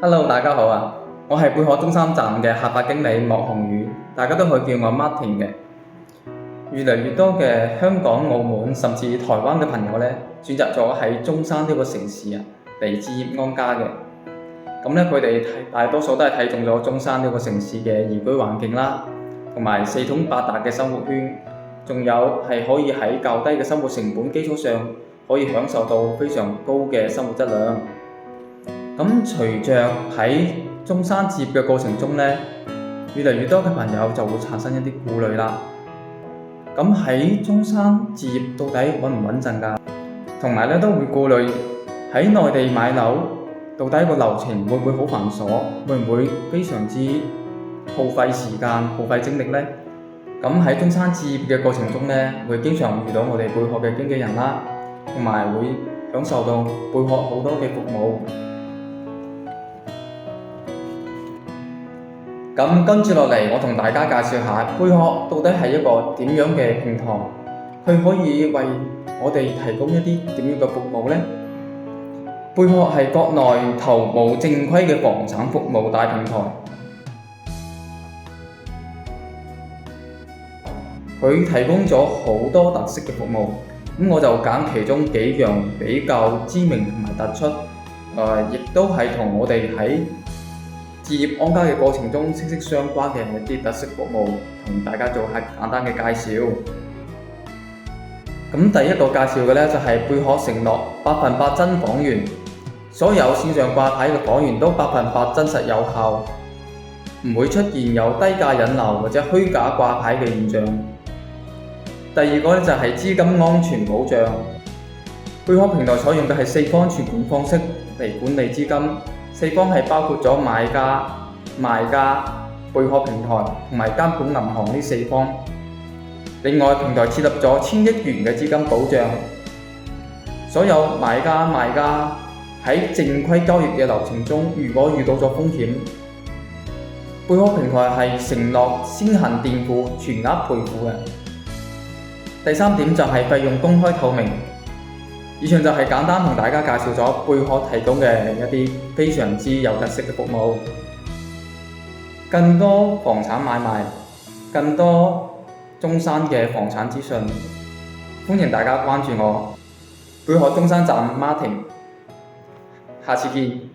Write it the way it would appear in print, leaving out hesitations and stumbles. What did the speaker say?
Hello，大家好啊！我係貝殼中山站嘅客發經理莫宏宇，大家都可以叫我 Martin 嘅。越嚟越多嘅香港、澳門甚至台灣嘅朋友呢，選擇咗喺中山呢個城市嚟置業安家嘅。咁呢，佢哋大多數都係睇中咗中山呢個城市嘅宜居環境啦，同埋四通八達嘅生活圈，仲有係可以喺較低嘅生活成本基礎上，可以享受到非常高嘅生活質量。咁隨着喺中山置業嘅過程中呢，越嚟越多嘅朋友就會產生一啲顧慮啦。咁喺中山置業到底穩唔穩陣㗎？同埋都會顧慮喺內地買樓到底個流程會唔會好繁瑣，會唔會非常之耗費時間、耗費精力呢？咁喺中山置業嘅過程中呢，會經常遇到我哋貝殼嘅經紀人啦，同埋會享受到貝殼好多嘅服務。咁跟住落嚟，我同大家介紹下貝殼到底係一個點樣嘅平台，佢可以為我哋提供一啲點樣嘅服務呢？貝殼係國內頭部正規嘅房產服務大平台，佢提供咗好多特色嘅服務。咁我就揀其中幾樣比較知名同埋突出，亦都係同我哋喺置業安家嘅過程中息息相關嘅一啲特色服務，同大家做下簡單嘅介紹。咁第一個介紹嘅就係貝殼承諾100%真房源，所有線上掛牌嘅房源都100%真實有效，唔會出現有低價引流或者虛假掛牌嘅現象。第二個就係資金安全保障，貝殼平台採用嘅係4方存管方式嚟管理資金。4方係包括咗買家、賣家、貝殼平台同埋監管銀行呢4方。另外，平台設立咗1000億元嘅資金保障，所有買家、賣家喺正規交易嘅流程中，如果遇到咗風險，貝殼平台係承諾先行墊付、全額賠付嘅。第三點就係費用公開透明。以上就係簡單同大家介紹咗貝殼提供嘅一啲非常之有特色嘅服務。更多房產買賣，更多中山嘅房產資訊，歡迎大家關注我貝殼中山站 Martin。下次見。